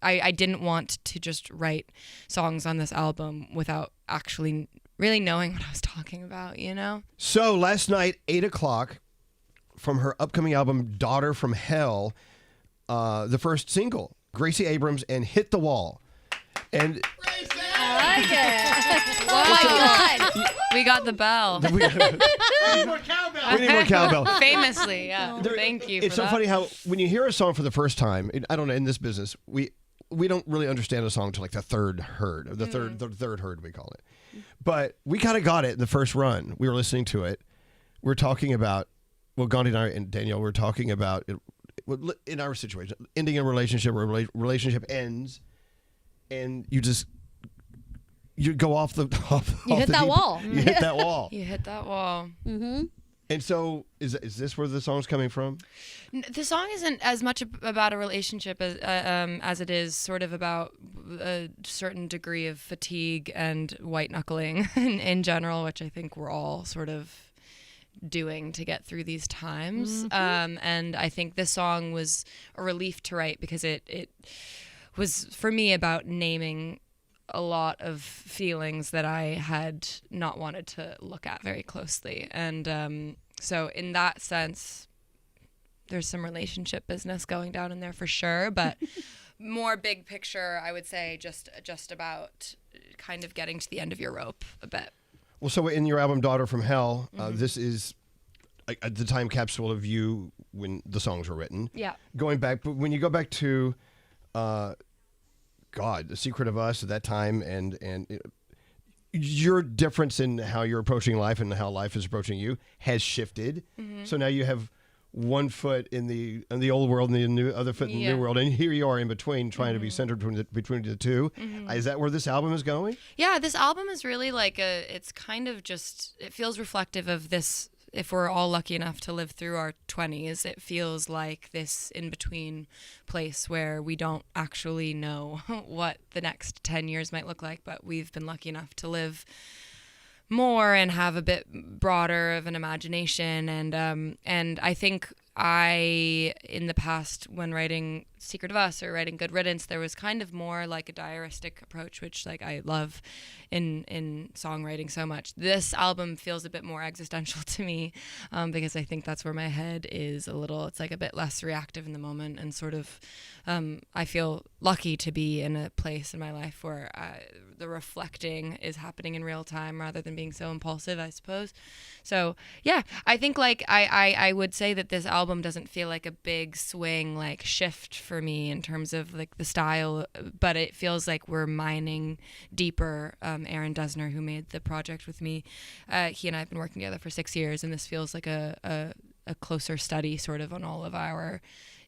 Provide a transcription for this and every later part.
I didn't want to just write songs on this album without actually really knowing what I was talking about, you know? So last night, 8 o'clock, from her upcoming album, Daughter from Hell, the first single, Gracie Abrams and Hit the Wall. And I like it. Oh my God. We got the bell. we need more cowbell. Famously, yeah. Thank you. It's so funny how when you hear a song for the first time, I don't know, in this business, we don't really understand a song until like the third heard, or the third heard, we call it. But we kind of got it in the first run. We were listening to it. We're talking about, well, Gandhi and I and Danielle were talking about it, in our situation, ending a relationship, or a relationship ends, and you go off the You hit that wall. You hit that wall. You hit that wall. Mm-hmm. And so, is this where the song's coming from? The song isn't as much about a relationship as it is sort of about a certain degree of fatigue and white knuckling in general, which I think we're all sort of doing to get through these times. Mm-hmm. And I think this song was a relief to write because it was, for me, about naming a lot of feelings that I had not wanted to look at very closely. And so in that sense, there's some relationship business going down in there for sure, but more big picture, I would say just about kind of getting to the end of your rope a bit. Well, so in your album, Daughter from Hell, this is the time capsule of you when the songs were written. Yeah. Going back, but when you go back to The Secret of Us at that time, and your difference in how you're approaching life and how life is approaching you has shifted. Mm-hmm. So now you have one foot in the old world and the other foot in the new world, and here you are in between, trying to be centered between the two. Mm-hmm. Is that where this album is going? Yeah, this album is really like it's kind of just, it feels reflective of this. If we're all lucky enough to live through our 20s, it feels like this in-between place where we don't actually know what the next 10 years might look like, but we've been lucky enough to live more and have a bit broader of an imagination. And I think in the past, when writing Secret of Us or writing Good Riddance, there was kind of more like a diaristic approach, which like I love in songwriting so much. This album feels a bit more existential to me because I think that's where my head is it's like a bit less reactive in the moment, and sort of I feel lucky to be in a place in my life where the reflecting is happening in real time rather than being so impulsive, I suppose. So yeah, I think like I would say that this album doesn't feel like a big swing, like shift for me in terms of like the style, but it feels like we're mining deeper. Aaron Dessner, who made the project with me, he and I have been working together for 6 years, and this feels like a closer study sort of on all of our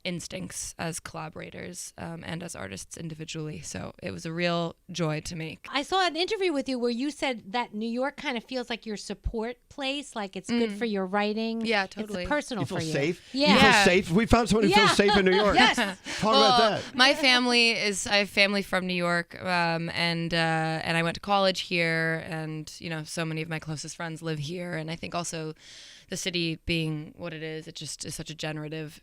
instincts as collaborators and as artists individually. So it was a real joy to make. I saw an interview with you where you said that New York kind of feels like your support place, like it's good for your writing. Yeah, totally. It's personal for you. You feel safe? Yeah. You feel safe? We found someone who feels safe in New York. Yes. Talk about that. My family I have family from New York, and I went to college here, and so many of my closest friends live here, and I think also the city being what it is, it just is such a generative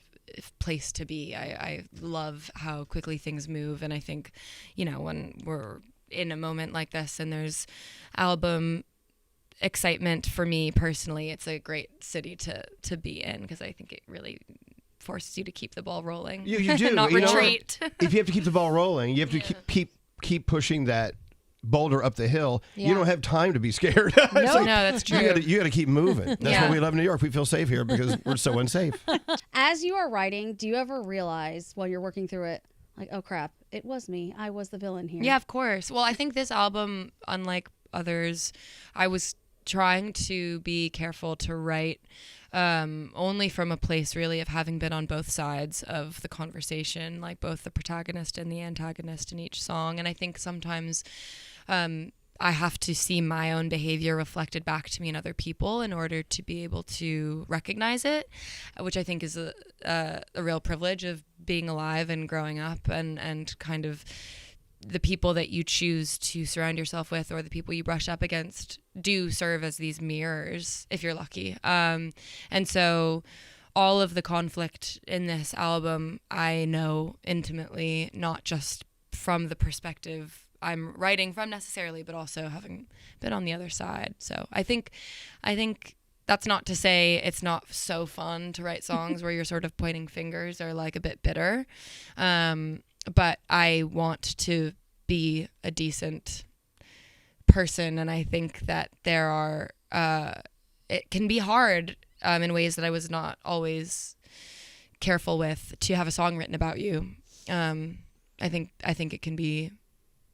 place to be. I love how quickly things move, and I think when we're in a moment like this and there's album excitement, for me personally, it's a great city to be in, because I think it really forces you to keep the ball rolling. You do. Not retreat. If you have to keep the ball rolling, you have to keep pushing that boulder up the hill. You don't have time to be scared. No, that's true. You got to keep moving. That's why we love New York. We feel safe here because we're so unsafe. As you are writing, do you ever realize while you're working through it, like, oh crap, it was me. I was the villain here. Yeah, of course. Well, I think this album, unlike others, I was trying to be careful to write only from a place really of having been on both sides of the conversation, like both the protagonist and the antagonist in each song. And I think sometimes I have to see my own behavior reflected back to me in other people in order to be able to recognize it, which I think is a real privilege of being alive and growing up, and kind of the people that you choose to surround yourself with, or the people you brush up against, do serve as these mirrors if you're lucky. And so all of the conflict in this album, I know intimately, not just from the perspective I'm writing from necessarily, but also having been on the other side. So I think that's not to say it's not so fun to write songs where you're sort of pointing fingers or like a bit bitter. But I want to be a decent person, and I think that there are it can be hard in ways that I was not always careful with to have a song written about you. I think it can be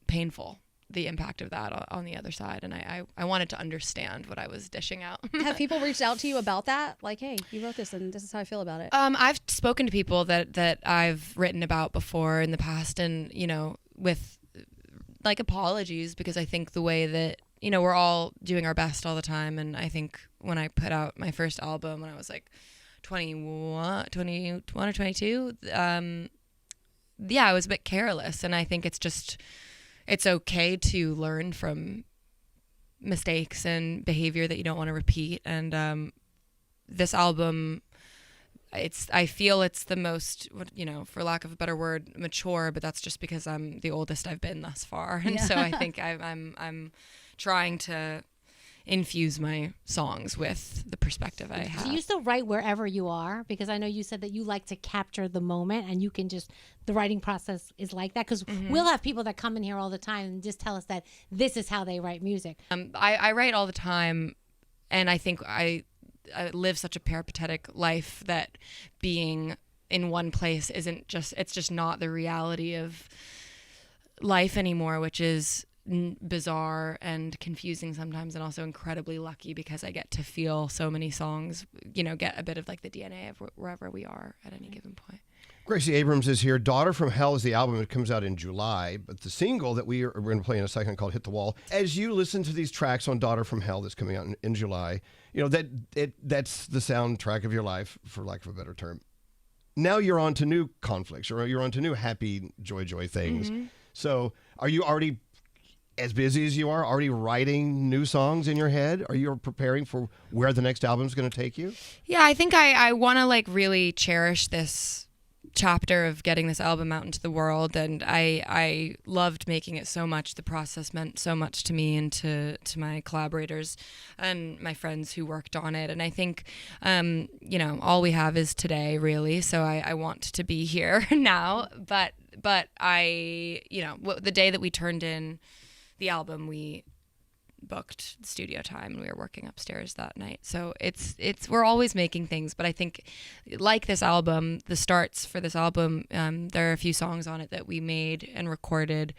painful, the impact of that on the other side, and I wanted to understand what I was dishing out. Have people reached out to you about that? Like, hey, you wrote this and this is how I feel about it. I've spoken to people that I've written about before in the past, and with like apologies, because I think the way that we're all doing our best all the time, and I think when I put out my first album when I was like 21 or 22, I was a bit careless, and I think it's okay to learn from mistakes and behavior that you don't want to repeat. And this album, I feel it's the most, for lack of a better word, mature, but that's just because I'm the oldest I've been thus far. And so I think I'm trying to infuse my songs with the perspective I have. Do you still write wherever you are? Because I know you said that you like to capture the moment, and you can the writing process is like that. Because we'll have people that come in here all the time and just tell us that this is how they write music. I write all the time, and I think I live such a peripatetic life that being in one place it's just not the reality of life anymore, which is bizarre and confusing sometimes, and also incredibly lucky because I get to feel so many songs, get a bit of like the DNA of wherever we are at any given point. Gracie Abrams is here. Daughter from Hell is the album. It comes out in July, but the single that we're going to play in a second called Hit the Wall. As you listen to these tracks on Daughter from Hell that's coming out in July, that's the soundtrack of your life, for lack of a better term. Now you're on to new conflicts, or you're on to new happy, joy things. So are you already as busy as you are, already writing new songs in your head? Are you preparing for where the next album's going to take you? Yeah, I think I want to like really cherish this chapter of getting this album out into the world, and I loved making it so much. The process meant so much to me and to my collaborators and my friends who worked on it. And I think all we have is today, really. So I want to be here now, but I the day that we turned in the album, we booked studio time and we were working upstairs that night. So we're always making things, but I think like this album, the starts for this album, there are a few songs on it that we wrote and recorded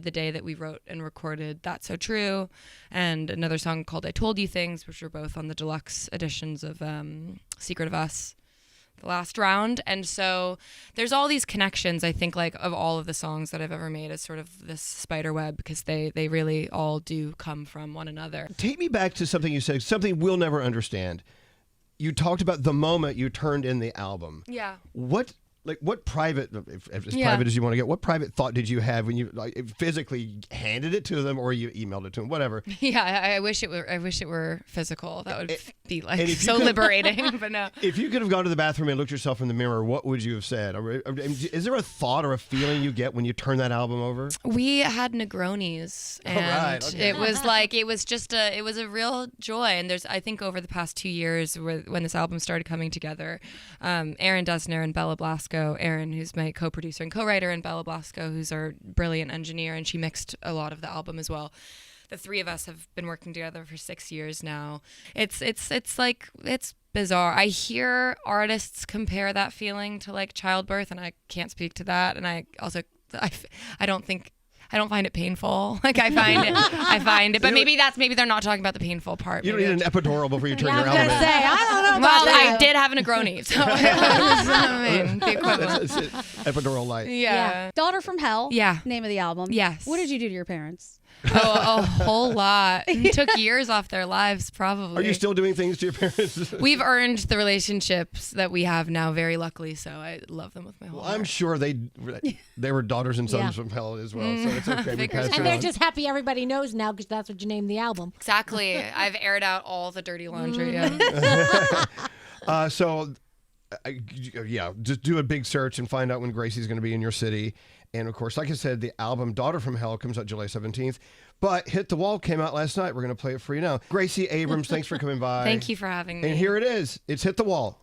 the day that we wrote and recorded That's So True, and another song called I Told You Things, which are both on the deluxe editions of Secret of Us, the last round. And so there's all these connections, I think, like of all of the songs that I've ever made as sort of this spider web, because they really all do come from one another. Take me back to something you said, something we'll never understand. You talked about the moment you turned in the album. Yeah. What private, if as private as you want to get, what private thought did you have when you physically handed it to them, or you emailed it to them, whatever? Yeah, I wish it were physical. That would be like so liberating. But no. If you could have gone to the bathroom and looked yourself in the mirror, what would you have said? Is there a thought or a feeling you get when you turn that album over? We had Negronis, and it was like it was a real joy. And I think over the past 2 years, when this album started coming together, Aaron Dessner and Bella Blasco. Erin, who's my co-producer and co-writer, and Bella Blasco, who's our brilliant engineer, and she mixed a lot of the album as well. The three of us have been working together for 6 years now. It's bizarre. I hear artists compare that feeling to like childbirth, and I can't speak to that. And I also I don't find it painful. Like I find it, but maybe they're not talking about the painful part. You don't need an epidural before you turn your album in. I don't know about that. I did have a Negroni, so the equivalent. It's epidural light. Yeah. Daughter from Hell. Yeah. Name of the album. Yes. What did you do to your parents? Oh, a whole lot. It took years off their lives, probably. Are you still doing things to your parents? We've earned the relationships that we have now, very luckily, so I love them with my whole heart. I'm sure they were daughters and sons from Hell as well, so it's okay. We pass it And they're on. just happy everybody knows now, because that's what you named the album. Exactly. I've aired out all the dirty laundry. Just do a big search and find out when Gracie's going to be in your city. And of course, like I said, the album Daughter from Hell comes out July 17th. But Hit the Wall came out last night. We're going to play it for you now. Gracie Abrams, thanks for coming by. Thank you for having me. And here it is. It's Hit the Wall.